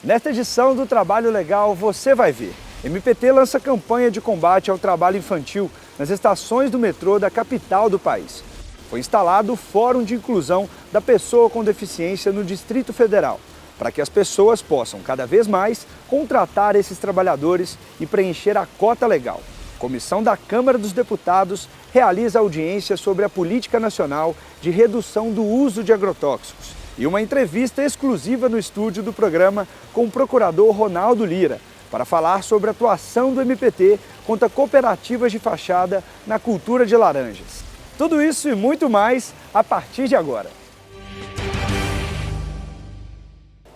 Nesta edição do Trabalho Legal, você vai ver. MPT lança campanha de combate ao trabalho infantil nas estações do metrô da capital do país. Foi instalado o Fórum de Inclusão da Pessoa com Deficiência no Distrito Federal, para que as pessoas possam cada vez mais contratar esses trabalhadores e preencher a cota legal. A Comissão da Câmara dos Deputados realiza audiência sobre a Política Nacional de Redução do Uso de Agrotóxicos e uma entrevista exclusiva no estúdio do programa com o procurador Ronaldo Lira, para falar sobre a atuação do MPT contra cooperativas de fachada na cultura de laranjas. Tudo isso e muito mais a partir de agora.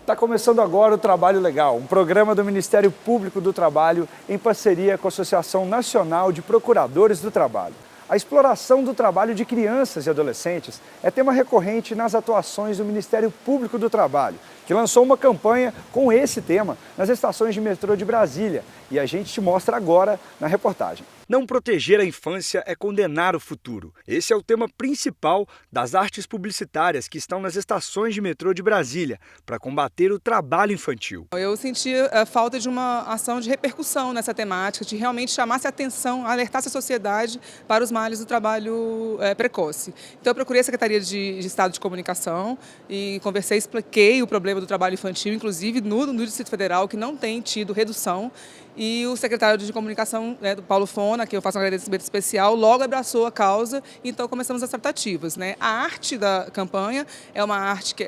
Está começando agora o Trabalho Legal, um programa do Ministério Público do Trabalho em parceria com a Associação Nacional de Procuradores do Trabalho. A exploração do trabalho de crianças e adolescentes é tema recorrente nas atuações do Ministério Público do Trabalho, que lançou uma campanha com esse tema nas estações de metrô de Brasília. E a gente te mostra agora na reportagem. Não proteger a infância é condenar o futuro. Esse é o tema principal das artes publicitárias que estão nas estações de metrô de Brasília, para combater o trabalho infantil. Eu senti a falta de uma ação de repercussão nessa temática, de realmente chamasse a atenção, alertasse a sociedade para os males do trabalho precoce. Então eu procurei a Secretaria de Estado de Comunicação e conversei, expliquei o problema do trabalho infantil, inclusive no Distrito Federal, que não tem tido redução. E o secretário de Comunicação, do Paulo Fona, que eu faço um agradecimento especial, logo abraçou a causa, então começamos as tratativas. A arte da campanha é uma arte que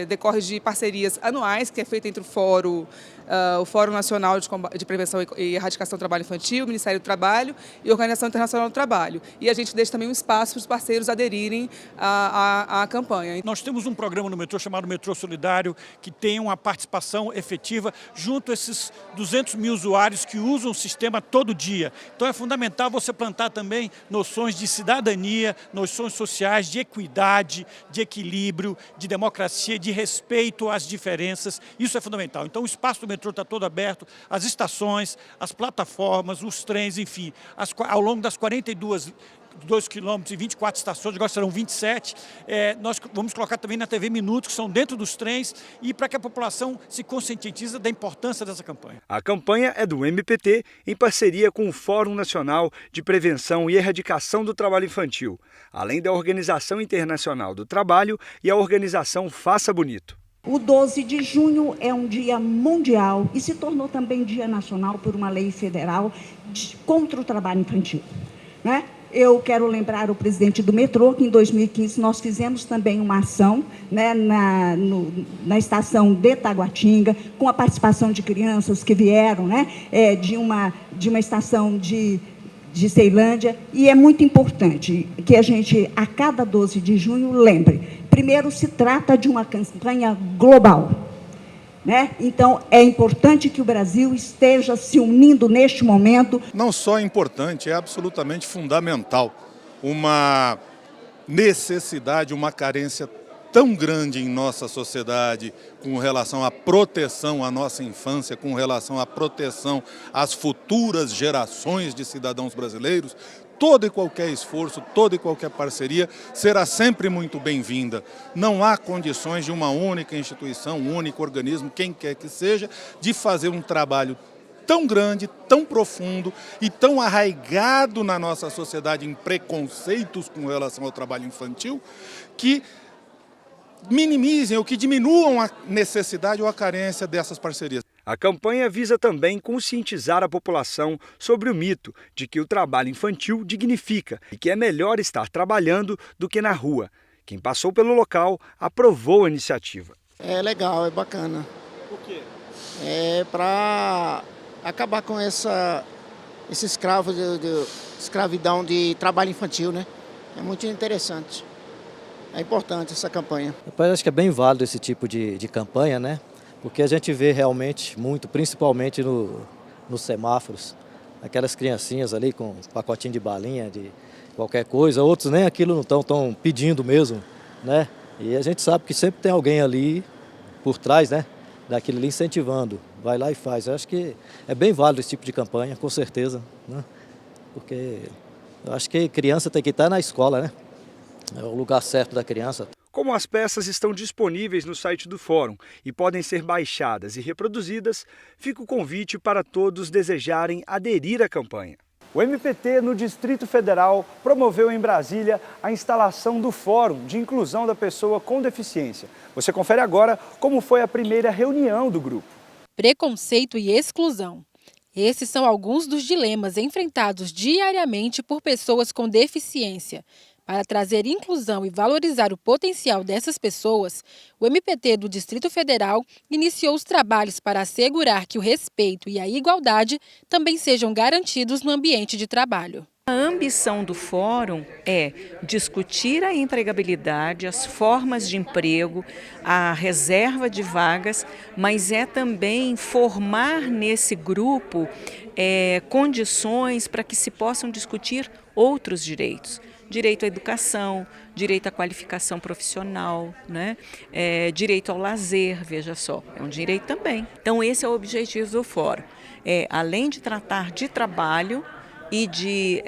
decorre de parcerias anuais, que é feita entre o Fórum Nacional de Prevenção e Erradicação do Trabalho Infantil, o Ministério do Trabalho e a Organização Internacional do Trabalho. E a gente deixa também um espaço para os parceiros aderirem à campanha. Nós temos um programa no metrô chamado Metrô Solidário, que tem uma participação efetiva junto a esses 200 mil usuários que usam o sistema todo dia. Então é fundamental você plantar também noções de cidadania, noções sociais, de equidade, de equilíbrio, de democracia, de respeito às diferenças. Isso é fundamental. Então o espaço do metrô está todo aberto, as estações, as plataformas, os trens, enfim, ao longo das 2 quilômetros e 24 estações, agora serão 27, nós vamos colocar também na TV Minutos, que são dentro dos trens, e para que a população se conscientize da importância dessa campanha. A campanha é do MPT em parceria com o Fórum Nacional de Prevenção e Erradicação do Trabalho Infantil, além da Organização Internacional do Trabalho e a organização Faça Bonito. O 12 de junho é um dia mundial e se tornou também dia nacional por uma lei federal contra o trabalho infantil, né? Eu quero lembrar o presidente do metrô que em 2015 nós fizemos também uma ação, na estação de Taguatinga, com a participação de crianças que vieram, de uma estação de Ceilândia, e é muito importante que a gente, a cada 12 de junho, lembre. Primeiro, se trata de uma campanha global, Então, é importante que o Brasil esteja se unindo neste momento. Não só é importante, é absolutamente fundamental. Uma necessidade, uma carência tão grande em nossa sociedade com relação à proteção à nossa infância, com relação à proteção às futuras gerações de cidadãos brasileiros. Todo e qualquer esforço, toda e qualquer parceria será sempre muito bem-vinda. Não há condições de uma única instituição, um único organismo, quem quer que seja, de fazer um trabalho tão grande, tão profundo e tão arraigado na nossa sociedade em preconceitos com relação ao trabalho infantil, que minimizem ou que diminuam a necessidade ou a carência dessas parcerias. A campanha visa também conscientizar a população sobre o mito de que o trabalho infantil dignifica e que é melhor estar trabalhando do que na rua. Quem passou pelo local aprovou a iniciativa. É legal, é bacana. Por quê? É para acabar com esse escravo de escravidão de trabalho infantil, É muito interessante. É importante essa campanha. Eu acho que é bem válido esse tipo de campanha, Porque a gente vê realmente muito, principalmente nos semáforos, aquelas criancinhas ali com pacotinho de balinha, de qualquer coisa, outros nem aquilo não estão pedindo mesmo, E a gente sabe que sempre tem alguém ali por trás, daquilo ali incentivando, vai lá e faz. Eu acho que é bem válido esse tipo de campanha, com certeza, Porque eu acho que criança tem que estar na escola, É o lugar certo da criança. Como as peças estão disponíveis no site do Fórum e podem ser baixadas e reproduzidas, fica o convite para todos desejarem aderir à campanha. O MPT no Distrito Federal promoveu em Brasília a instalação do Fórum de Inclusão da Pessoa com Deficiência. Você confere agora como foi a primeira reunião do grupo. Preconceito e exclusão. Esses são alguns dos dilemas enfrentados diariamente por pessoas com deficiência. Para trazer inclusão e valorizar o potencial dessas pessoas, o MPT do Distrito Federal iniciou os trabalhos para assegurar que o respeito e a igualdade também sejam garantidos no ambiente de trabalho. A ambição do Fórum é discutir a empregabilidade, as formas de emprego, a reserva de vagas, mas é também formar nesse grupo condições para que se possam discutir outros direitos. Direito à educação, direito à qualificação profissional, né? Direito ao lazer, veja só, é um direito também. Então esse é o objetivo do Fórum, além de tratar de trabalho e de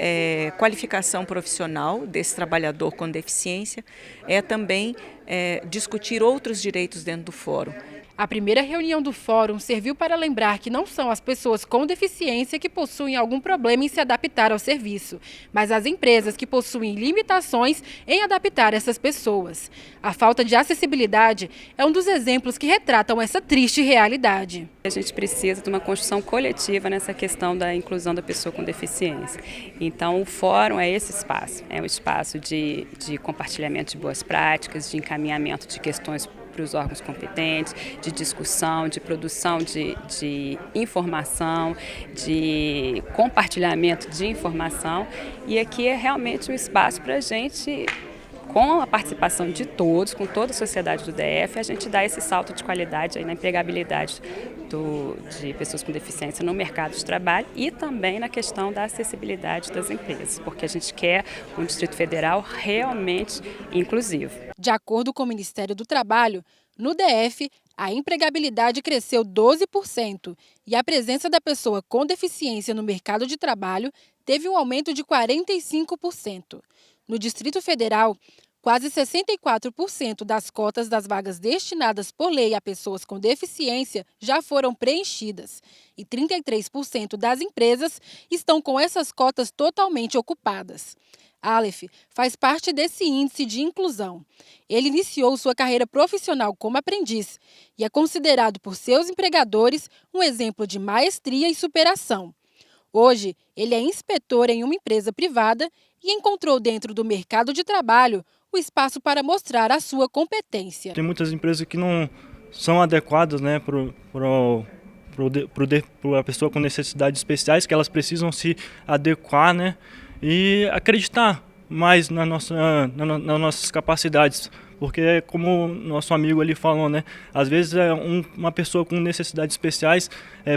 qualificação profissional desse trabalhador com deficiência, é também discutir outros direitos dentro do Fórum. A primeira reunião do Fórum serviu para lembrar que não são as pessoas com deficiência que possuem algum problema em se adaptar ao serviço, mas as empresas que possuem limitações em adaptar essas pessoas. A falta de acessibilidade é um dos exemplos que retratam essa triste realidade. A gente precisa de uma construção coletiva nessa questão da inclusão da pessoa com deficiência. Então, o Fórum é esse espaço, é um espaço de compartilhamento de boas práticas, de encaminhamento de questões para os órgãos competentes, de discussão, de produção de informação, de compartilhamento de informação. E aqui é realmente um espaço para a gente, com a participação de todos, com toda a sociedade do DF, a gente dar esse salto de qualidade aí na empregabilidade de pessoas com deficiência no mercado de trabalho e também na questão da acessibilidade das empresas, porque a gente quer um Distrito Federal realmente inclusivo. De acordo com o Ministério do Trabalho, no DF, a empregabilidade cresceu 12% e a presença da pessoa com deficiência no mercado de trabalho teve um aumento de 45%. No Distrito Federal, quase 64% das cotas das vagas destinadas por lei a pessoas com deficiência já foram preenchidas e 33% das empresas estão com essas cotas totalmente ocupadas. Aleph faz parte desse índice de inclusão. Ele iniciou sua carreira profissional como aprendiz e é considerado por seus empregadores um exemplo de maestria e superação. Hoje, ele é inspetor em uma empresa privada e encontrou dentro do mercado de trabalho o espaço para mostrar a sua competência. Tem muitas empresas que não são adequadas, né, para a pessoa com necessidades especiais, que elas precisam se adequar, né, e acreditar mais nas nossas capacidades. Porque, como nosso amigo ali falou, né, às vezes uma pessoa com necessidades especiais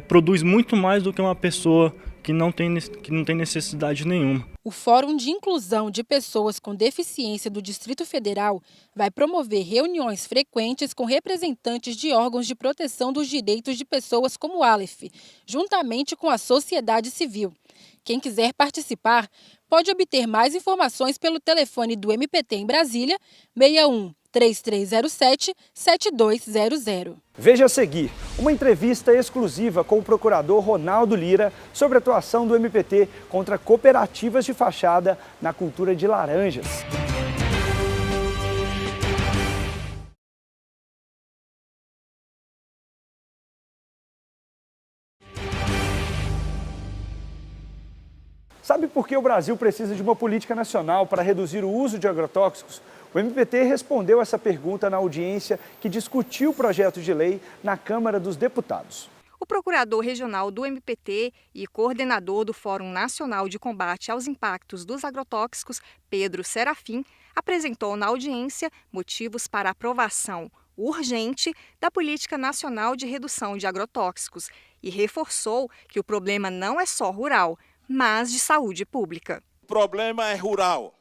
produz muito mais do que uma pessoa que não tem necessidade nenhuma. O Fórum de Inclusão de Pessoas com Deficiência do Distrito Federal vai promover reuniões frequentes com representantes de órgãos de proteção dos direitos de pessoas como o Aleph, juntamente com a sociedade civil. Quem quiser participar pode obter mais informações pelo telefone do MPT em Brasília, 61 3307 7200. Veja a seguir uma entrevista exclusiva com o procurador Ronaldo Lira sobre a atuação do MPT contra cooperativas de fachada na cultura de laranjas. Sabe por que o Brasil precisa de uma política nacional para reduzir o uso de agrotóxicos? O MPT respondeu essa pergunta na audiência que discutiu o projeto de lei na Câmara dos Deputados. O procurador regional do MPT e coordenador do Fórum Nacional de Combate aos Impactos dos Agrotóxicos, Pedro Serafim, apresentou na audiência motivos para a aprovação urgente da Política Nacional de Redução de Agrotóxicos e reforçou que o problema não é só rural, mas de saúde pública. O problema é rural,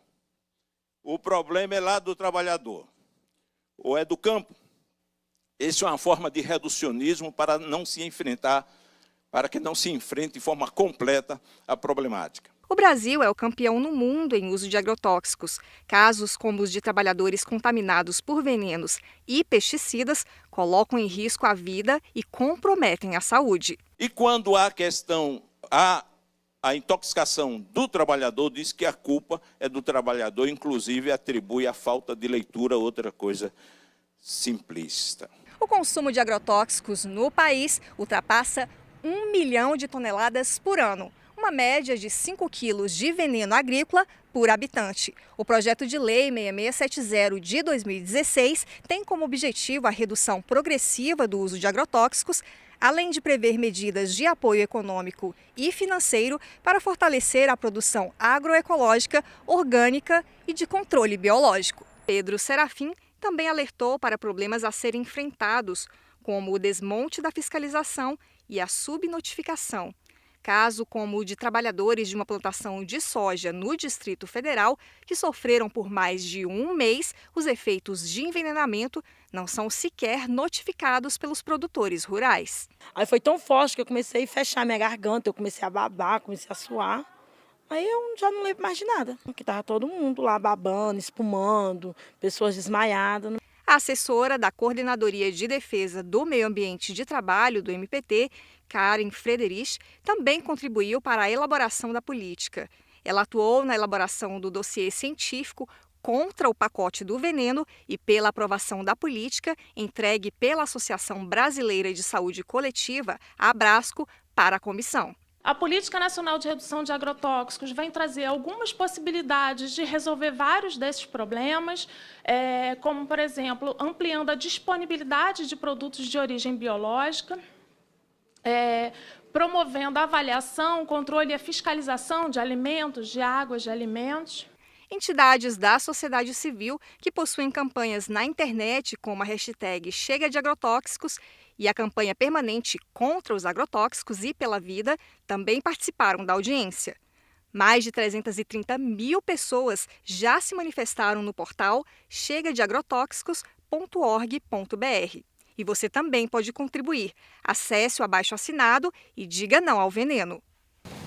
o problema é lá do trabalhador, ou é do campo. Essa é uma forma de reducionismo para que não se enfrente de forma completa a problemática. O Brasil é o campeão no mundo em uso de agrotóxicos. Casos como os de trabalhadores contaminados por venenos e pesticidas colocam em risco a vida e comprometem a saúde. E quando há a intoxicação do trabalhador, diz que a culpa é do trabalhador, inclusive atribui a falta de leitura, outra coisa simplista. O consumo de agrotóxicos no país ultrapassa 1 milhão de toneladas por ano, uma média de 5 quilos de veneno agrícola por habitante. O projeto de lei 6670 de 2016 tem como objetivo a redução progressiva do uso de agrotóxicos, além de prever medidas de apoio econômico e financeiro para fortalecer a produção agroecológica, orgânica e de controle biológico. Pedro Serafim também alertou para problemas a serem enfrentados, como o desmonte da fiscalização e a subnotificação. Caso como o de trabalhadores de uma plantação de soja no Distrito Federal, que sofreram por mais de 1 mês os efeitos de envenenamento, não são sequer notificados pelos produtores rurais. Aí foi tão forte que eu comecei a fechar minha garganta, eu comecei a babar, comecei a suar. Aí eu já não lembro mais de nada, porque estava todo mundo lá babando, espumando, pessoas desmaiadas. A assessora da Coordenadoria de Defesa do Meio Ambiente de Trabalho do MPT, Karen Frederich, também contribuiu para a elaboração da política. Ela atuou na elaboração do dossiê científico contra o pacote do veneno e pela aprovação da política entregue pela Associação Brasileira de Saúde Coletiva, a Abrasco, para a comissão. A Política Nacional de Redução de Agrotóxicos vem trazer algumas possibilidades de resolver vários desses problemas, como, por exemplo, ampliando a disponibilidade de produtos de origem biológica, promovendo a avaliação, controle e a fiscalização de alimentos, de águas de alimentos. Entidades da sociedade civil que possuem campanhas na internet como a hashtag Chega de Agrotóxicos e a campanha permanente contra os agrotóxicos e pela vida também participaram da audiência. Mais de 330 mil pessoas já se manifestaram no portal chegadeagrotóxicos.org.br. E você também pode contribuir. Acesse o abaixo-assinado e diga não ao veneno.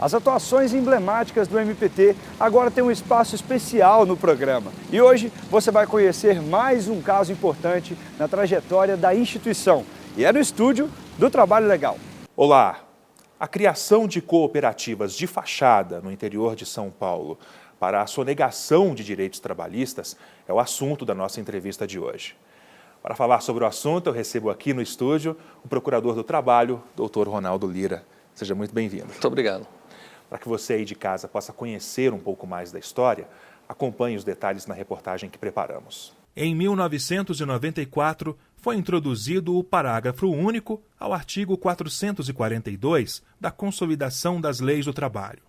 As atuações emblemáticas do MPT agora têm um espaço especial no programa. E hoje você vai conhecer mais um caso importante na trajetória da instituição. E é no estúdio do Trabalho Legal. Olá! A criação de cooperativas de fachada no interior de São Paulo para a sonegação de direitos trabalhistas é o assunto da nossa entrevista de hoje. Para falar sobre o assunto, eu recebo aqui no estúdio o Procurador do Trabalho, Dr. Ronaldo Lira. Seja muito bem-vindo. Muito obrigado. Para que você aí de casa possa conhecer um pouco mais da história, acompanhe os detalhes na reportagem que preparamos. Em 1994, foi introduzido o parágrafo único ao artigo 442 da Consolidação das Leis do Trabalho.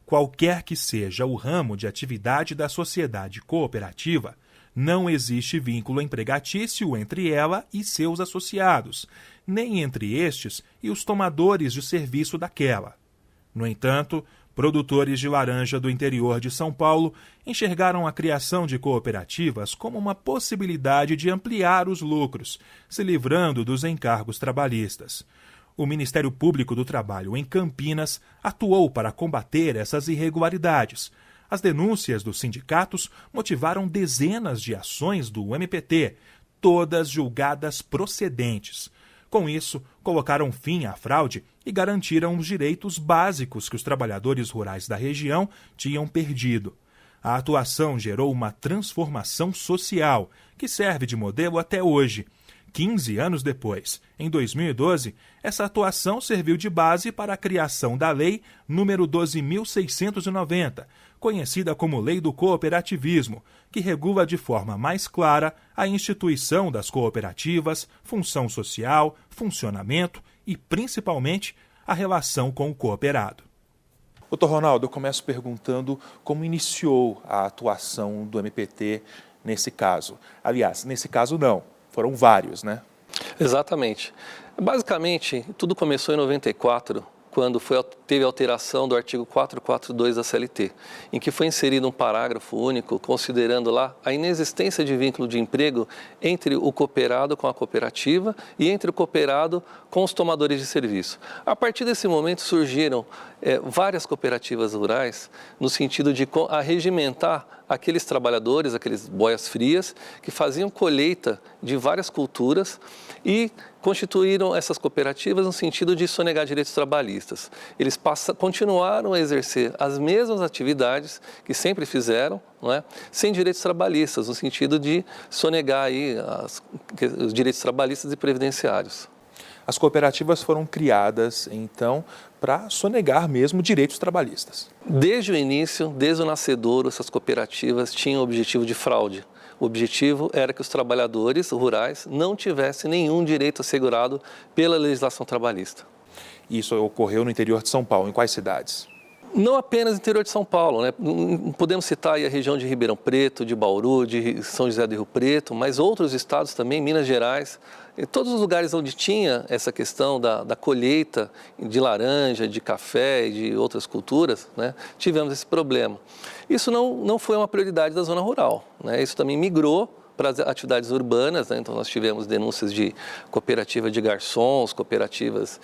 Qualquer que seja o ramo de atividade da sociedade cooperativa, não existe vínculo empregatício entre ela e seus associados, nem entre estes e os tomadores de serviço daquela. No entanto, produtores de laranja do interior de São Paulo enxergaram a criação de cooperativas como uma possibilidade de ampliar os lucros, se livrando dos encargos trabalhistas. O Ministério Público do Trabalho em Campinas atuou para combater essas irregularidades. As denúncias dos sindicatos motivaram dezenas de ações do MPT, todas julgadas procedentes. Com isso, colocaram fim à fraude e garantiram os direitos básicos que os trabalhadores rurais da região tinham perdido. A atuação gerou uma transformação social, que serve de modelo até hoje. 15 anos depois, em 2012, essa atuação serviu de base para a criação da Lei nº 12.690, conhecida como Lei do Cooperativismo, que regula de forma mais clara a instituição das cooperativas, função social, funcionamento e, principalmente, a relação com o cooperado. Doutor Ronaldo, eu começo perguntando como iniciou a atuação do MPT nesse caso. Aliás, nesse caso não, foram vários, né? Exatamente. Basicamente, tudo começou em 94, quando teve alteração do artigo 442 da CLT, em que foi inserido um parágrafo único, considerando lá a inexistência de vínculo de emprego entre o cooperado com a cooperativa e entre o cooperado com os tomadores de serviço. A partir desse momento surgiram várias cooperativas rurais no sentido de arregimentar aqueles trabalhadores, aqueles boias frias, que faziam colheita de várias culturas e constituíram essas cooperativas no sentido de sonegar direitos trabalhistas. Eles continuaram a exercer as mesmas atividades que sempre fizeram, não é? Sem direitos trabalhistas, no sentido de sonegar aí os direitos trabalhistas e previdenciários. As cooperativas foram criadas, então, para sonegar mesmo direitos trabalhistas. Desde o início, desde o nascedouro, essas cooperativas tinham o objetivo de fraude. O objetivo era que os trabalhadores rurais não tivessem nenhum direito assegurado pela legislação trabalhista. Isso ocorreu no interior de São Paulo, em quais cidades? Não apenas no interior de São Paulo, né? Podemos citar aí a região de Ribeirão Preto, de Bauru, de São José do Rio Preto, mas outros estados também, Minas Gerais, em todos os lugares onde tinha essa questão da colheita de laranja, de café e de outras culturas, né? Tivemos esse problema. Isso não foi uma prioridade da zona rural, né? Isso também migrou para as atividades urbanas, né? Então nós tivemos denúncias de cooperativa de garçons, cooperativas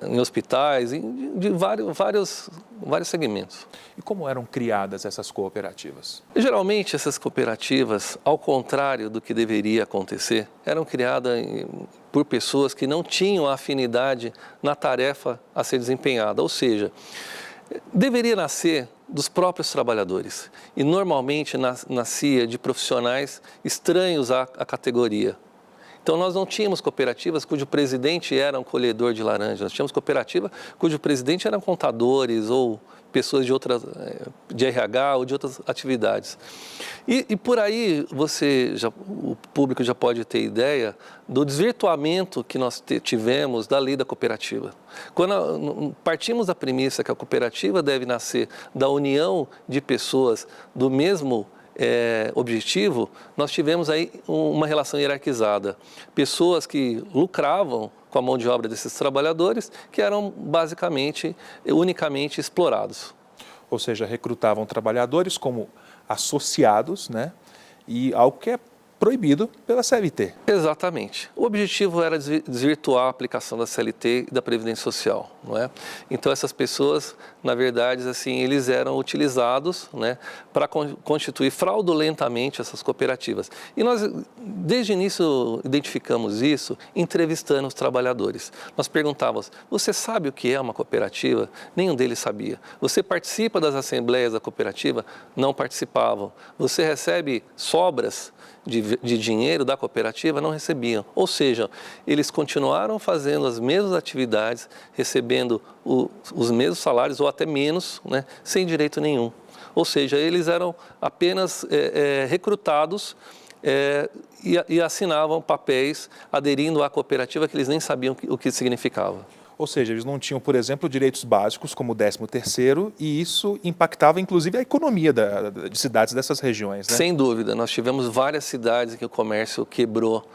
em hospitais, de vários segmentos. E como eram criadas essas cooperativas? Geralmente essas cooperativas, ao contrário do que deveria acontecer, eram criadas por pessoas que não tinham afinidade na tarefa a ser desempenhada, ou seja, deveria nascer dos próprios trabalhadores e normalmente nascia de profissionais estranhos à categoria. Então nós não tínhamos cooperativas cujo presidente era um colhedor de laranja, nós tínhamos cooperativa cujo presidente eram contadores ou pessoas de RH ou de outras atividades. E por aí o público já pode ter ideia do desvirtuamento que nós tivemos da lei da cooperativa. Quando partimos da premissa que a cooperativa deve nascer da união de pessoas do mesmo objetivo, nós tivemos aí uma relação hierarquizada. Pessoas que lucravam com a mão de obra desses trabalhadores que eram unicamente explorados. Ou seja, recrutavam trabalhadores como associados, né? E algo que é proibido pela CLT. Exatamente. O objetivo era desvirtuar a aplicação da CLT e da Previdência Social, não é? Então essas pessoas, na verdade, assim, eles eram utilizados, né, para constituir fraudulentamente essas cooperativas. E nós, desde o início, identificamos isso entrevistando os trabalhadores. Nós perguntávamos, você sabe o que é uma cooperativa? Nenhum deles sabia. Você participa das assembleias da cooperativa? Não participavam. Você recebe sobras de dinheiro da cooperativa? Não recebiam. Ou seja, eles continuaram fazendo as mesmas atividades, recebendo os mesmos salários ou até menos, né, sem direito nenhum. Ou seja, eles eram apenas recrutados e assinavam papéis aderindo à cooperativa que eles nem sabiam o que significava. Ou seja, eles não tinham, por exemplo, direitos básicos como o 13º e isso impactava inclusive a economia de cidades dessas regiões, né? Sem dúvida, nós tivemos várias cidades em que o comércio quebrou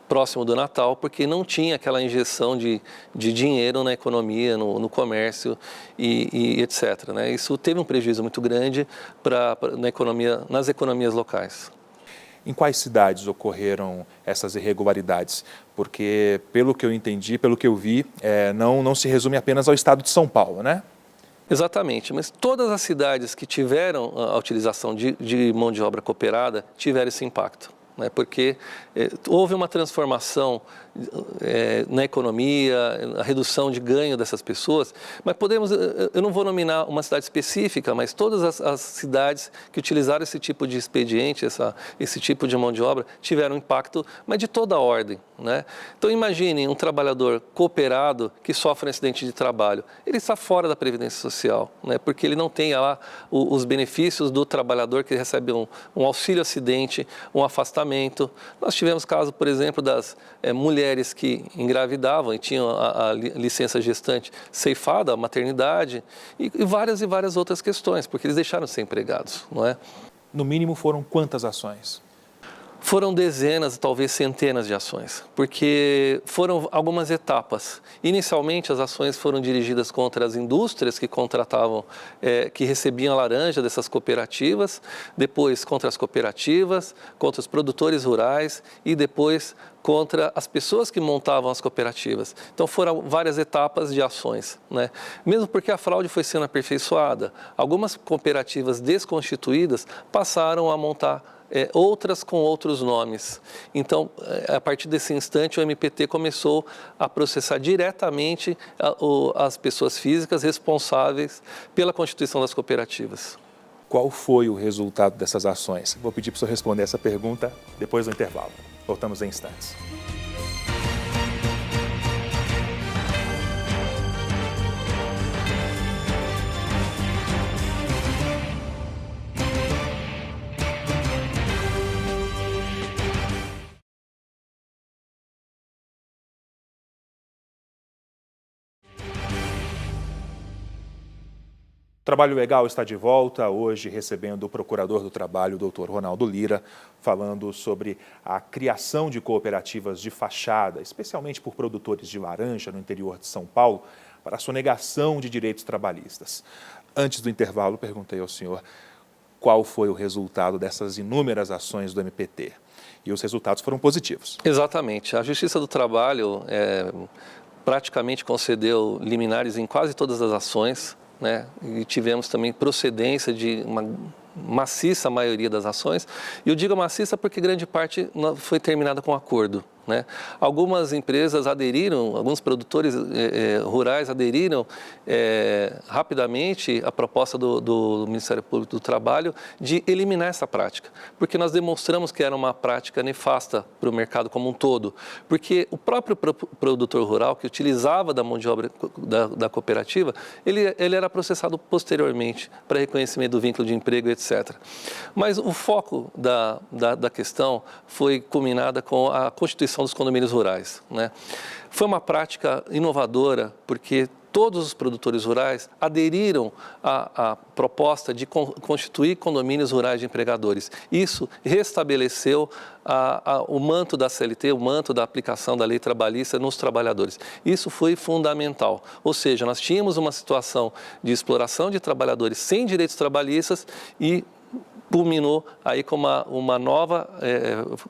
próximo do Natal porque não tinha aquela injeção de dinheiro na economia, no comércio e etc, né? Isso teve um prejuízo muito grande nas economias locais. Em quais cidades ocorreram essas irregularidades? Porque, pelo que eu entendi, pelo que eu vi, não se resume apenas ao estado de São Paulo, né? Exatamente, mas todas as cidades que tiveram a utilização de mão de obra cooperada tiveram esse impacto, né? Porque houve uma transformação na economia, a redução de ganho dessas pessoas, mas eu não vou nominar uma cidade específica, mas todas as cidades que utilizaram esse tipo de expediente, esse tipo de mão de obra, tiveram impacto, mas de toda a ordem, né? Então imagine um trabalhador cooperado que sofre um acidente de trabalho, ele está fora da Previdência Social, né? Porque ele não tem lá os benefícios do trabalhador que recebe um auxílio acidente, um afastamento. Nós tivemos caso, por exemplo, das mulheres que engravidavam e tinham a licença gestante ceifada, a maternidade e várias outras questões, porque eles deixaram de ser empregados, não é? No mínimo foram quantas ações? Foram dezenas, talvez centenas de ações, porque foram algumas etapas. Inicialmente, as ações foram dirigidas contra as indústrias que contratavam, que recebiam a laranja dessas cooperativas, depois contra as cooperativas, contra os produtores rurais e depois contra as pessoas que montavam as cooperativas. Então foram várias etapas de ações, né? Mesmo porque a fraude foi sendo aperfeiçoada, algumas cooperativas desconstituídas passaram a montar outras com outros nomes. Então, a partir desse instante, o MPT começou a processar diretamente as pessoas físicas responsáveis pela constituição das cooperativas. Qual foi o resultado dessas ações? Vou pedir para o senhor responder essa pergunta depois do intervalo. Voltamos em instantes. O Trabalho Legal está de volta, hoje recebendo o Procurador do Trabalho, o Dr. Ronaldo Lira, falando sobre a criação de cooperativas de fachada, especialmente por produtores de laranja no interior de São Paulo, para a sonegação de direitos trabalhistas. Antes do intervalo, perguntei ao senhor qual foi o resultado dessas inúmeras ações do MPT. E os resultados foram positivos. Exatamente. A Justiça do Trabalho praticamente concedeu liminares em quase todas as ações, né? E tivemos também procedência de uma maciça maioria das ações. E eu digo maciça porque grande parte foi terminada com acordo, né? Algumas empresas aderiram, alguns produtores rurais aderiram rapidamente à proposta do Ministério Público do Trabalho de eliminar essa prática, porque nós demonstramos que era uma prática nefasta para o mercado como um todo, porque o próprio produtor rural que utilizava da mão de obra da cooperativa, ele era processado posteriormente para reconhecimento do vínculo de emprego, etc. Mas o foco da questão foi culminada com a constituição dos condomínios rurais, né? Foi uma prática inovadora porque todos os produtores rurais aderiram à proposta de constituir condomínios rurais de empregadores. Isso restabeleceu o manto da CLT, o manto da aplicação da lei trabalhista nos trabalhadores. Isso foi fundamental. Ou seja, nós tínhamos uma situação de exploração de trabalhadores sem direitos trabalhistas e culminou aí com uma nova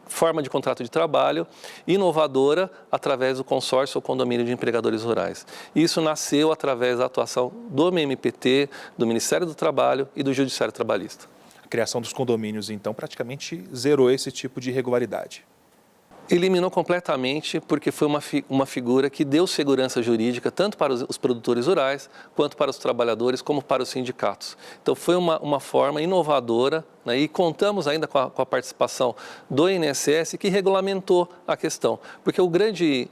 forma de contrato de trabalho inovadora através do consórcio ou condomínio de empregadores rurais. Isso nasceu através da atuação do MPT, do Ministério do Trabalho e do Judiciário Trabalhista. A criação dos condomínios, então, praticamente zerou esse tipo de irregularidade. Eliminou completamente porque foi uma figura que deu segurança jurídica tanto para os produtores rurais, quanto para os trabalhadores, como para os sindicatos. Então foi uma forma inovadora, né, e contamos ainda com a participação do INSS que regulamentou a questão. Porque o grande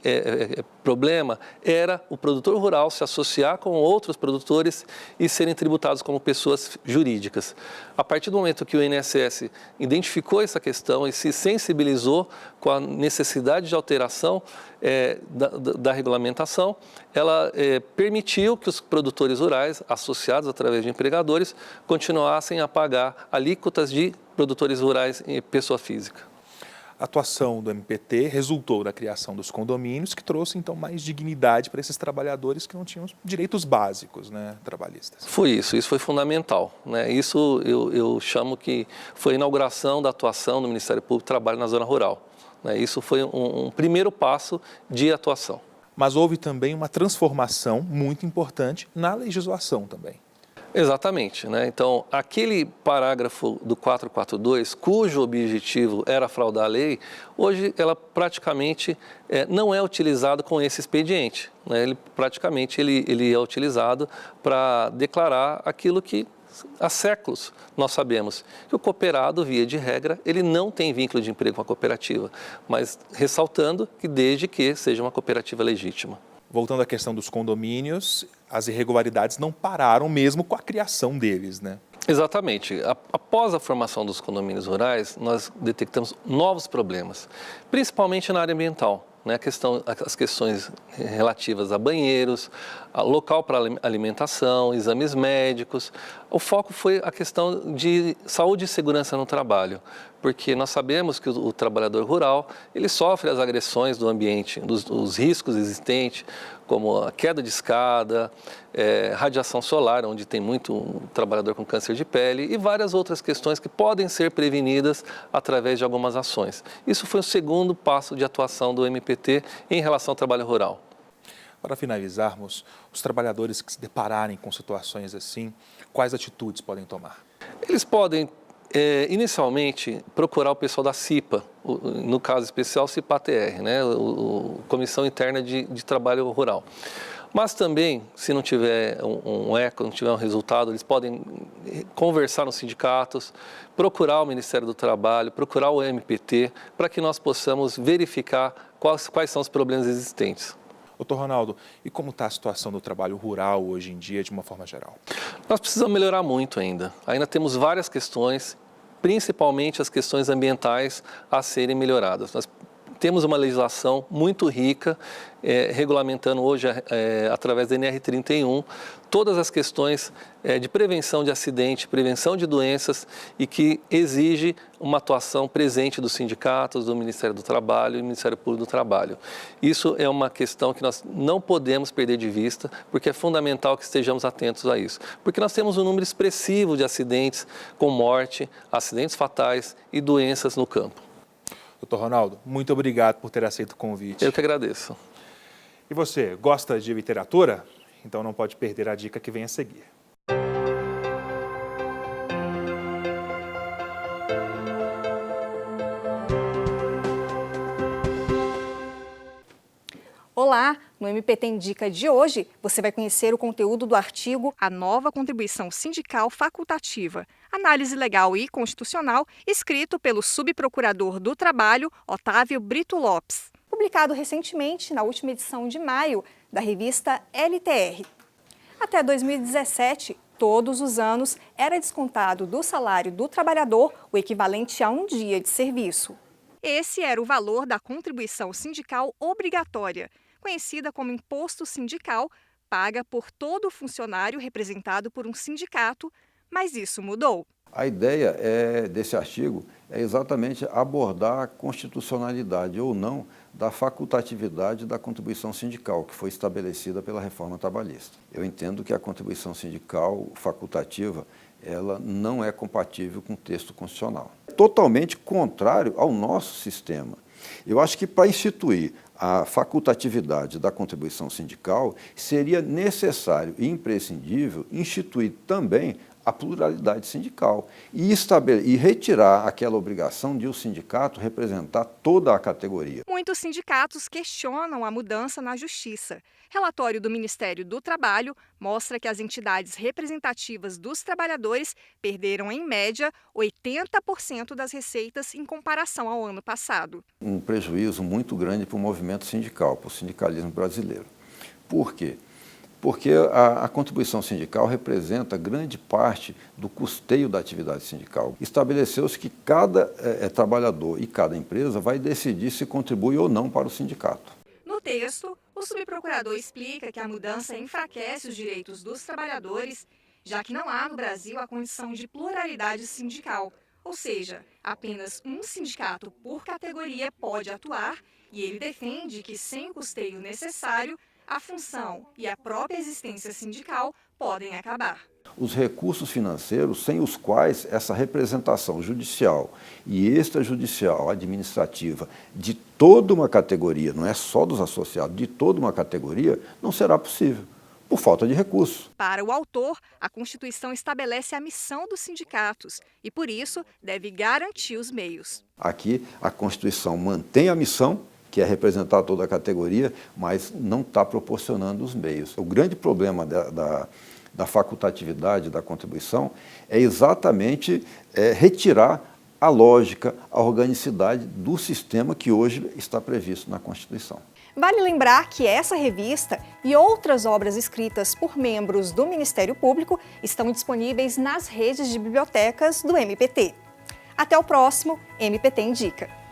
problema era o produtor rural se associar com outros produtores e serem tributados como pessoas jurídicas. A partir do momento que o INSS identificou essa questão e se sensibilizou com a necessidade de alteração da regulamentação, ela permitiu que os produtores rurais, associados através de empregadores, continuassem a pagar alíquotas de produtores rurais em pessoa física. A atuação do MPT resultou da criação dos condomínios, que trouxe, então, mais dignidade para esses trabalhadores que não tinham direitos básicos, né, trabalhistas. Foi isso foi fundamental, né? Isso eu chamo que foi a inauguração da atuação do Ministério Público do Trabalho na zona rural. Isso foi um primeiro passo de atuação. Mas houve também uma transformação muito importante na legislação também. Exatamente, né? Então, aquele parágrafo do 442, cujo objetivo era fraudar a lei, hoje ela praticamente não é utilizado com esse expediente, né? Ele é utilizado para declarar aquilo que há séculos nós sabemos, que o cooperado, via de regra, ele não tem vínculo de emprego com a cooperativa, mas ressaltando que desde que seja uma cooperativa legítima. Voltando à questão dos condomínios, as irregularidades não pararam mesmo com a criação deles, né? Exatamente. Após a formação dos condomínios rurais, nós detectamos novos problemas, principalmente na área ambiental, né, as questões relativas a banheiros, a local para alimentação, exames médicos. O foco foi a questão de saúde e segurança no trabalho, porque nós sabemos que o trabalhador rural ele sofre as agressões do ambiente, dos riscos existentes, como a queda de escada, radiação solar, onde tem muito trabalhador com câncer de pele e várias outras questões que podem ser prevenidas através de algumas ações. Isso foi o segundo passo de atuação do MPT em relação ao trabalho rural. Para finalizarmos, os trabalhadores que se depararem com situações assim, quais atitudes podem tomar? Eles podem, inicialmente, procurar o pessoal da CIPA, no caso especial CIPA-TR, né, Comissão Interna de Trabalho Rural. Mas também, se não tiver um eco, não tiver um resultado, eles podem conversar nos sindicatos, procurar o Ministério do Trabalho, procurar o MPT, para que nós possamos verificar quais são os problemas existentes. Doutor Ronaldo, e como está a situação do trabalho rural hoje em dia, de uma forma geral? Nós precisamos melhorar muito ainda. Ainda temos várias questões, principalmente as questões ambientais, a serem melhoradas. Nós temos uma legislação muito rica, regulamentando hoje, através da NR31, todas as questões de prevenção de acidente, prevenção de doenças e que exige uma atuação presente dos sindicatos, do Ministério do Trabalho e do Ministério Público do Trabalho. Isso é uma questão que nós não podemos perder de vista, porque é fundamental que estejamos atentos a isso. Porque nós temos um número expressivo de acidentes com morte, acidentes fatais e doenças no campo. Doutor Ronaldo, muito obrigado por ter aceito o convite. Eu que agradeço. E você, gosta de literatura? Então não pode perder a dica que vem a seguir. Olá! No MPT Indica de hoje, você vai conhecer o conteúdo do artigo A Nova Contribuição Sindical Facultativa, Análise Legal e Constitucional, escrito pelo subprocurador do Trabalho, Otávio Brito Lopes, publicado recentemente na última edição de maio da revista LTR. Até 2017, todos os anos, era descontado do salário do trabalhador o equivalente a um dia de serviço. Esse era o valor da contribuição sindical obrigatória, conhecida como imposto sindical, paga por todo funcionário representado por um sindicato, mas isso mudou. A ideia desse artigo é exatamente abordar a constitucionalidade ou não da facultatividade da contribuição sindical, que foi estabelecida pela reforma trabalhista. Eu entendo que a contribuição sindical facultativa ela não é compatível com o texto constitucional. É totalmente contrário ao nosso sistema. Eu acho que para instituir a facultatividade da contribuição sindical, seria necessário e imprescindível instituir também a pluralidade sindical e retirar aquela obrigação de o sindicato representar toda a categoria. Muitos sindicatos questionam a mudança na Justiça. Relatório do Ministério do Trabalho mostra que as entidades representativas dos trabalhadores perderam, em média, 80% das receitas em comparação ao ano passado. Um prejuízo muito grande para o movimento sindical, para o sindicalismo brasileiro. Por quê? Porque a contribuição sindical representa grande parte do custeio da atividade sindical. Estabeleceu-se que cada trabalhador e cada empresa vai decidir se contribui ou não para o sindicato. No texto, o subprocurador explica que a mudança enfraquece os direitos dos trabalhadores, já que não há no Brasil a condição de pluralidade sindical, ou seja, apenas um sindicato por categoria pode atuar, e ele defende que, sem o custeio necessário, a função e a própria existência sindical podem acabar. Os recursos financeiros sem os quais essa representação judicial e extrajudicial administrativa de toda uma categoria, não é só dos associados, de toda uma categoria, não será possível, por falta de recursos. Para o autor, a Constituição estabelece a missão dos sindicatos e, por isso, deve garantir os meios. Aqui, a Constituição mantém a missão, que é representar toda a categoria, mas não está proporcionando os meios. O grande problema da facultatividade da contribuição é exatamente retirar a lógica, a organicidade do sistema que hoje está previsto na Constituição. Vale lembrar que essa revista e outras obras escritas por membros do Ministério Público estão disponíveis nas redes de bibliotecas do MPT. Até o próximo MPT Indica.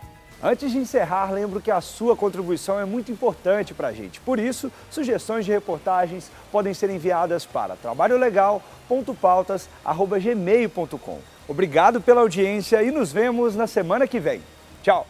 Antes de encerrar, lembro que a sua contribuição é muito importante para a gente. Por isso, sugestões de reportagens podem ser enviadas para trabalholegal.pautas@gmail.com. Obrigado pela audiência e nos vemos na semana que vem. Tchau!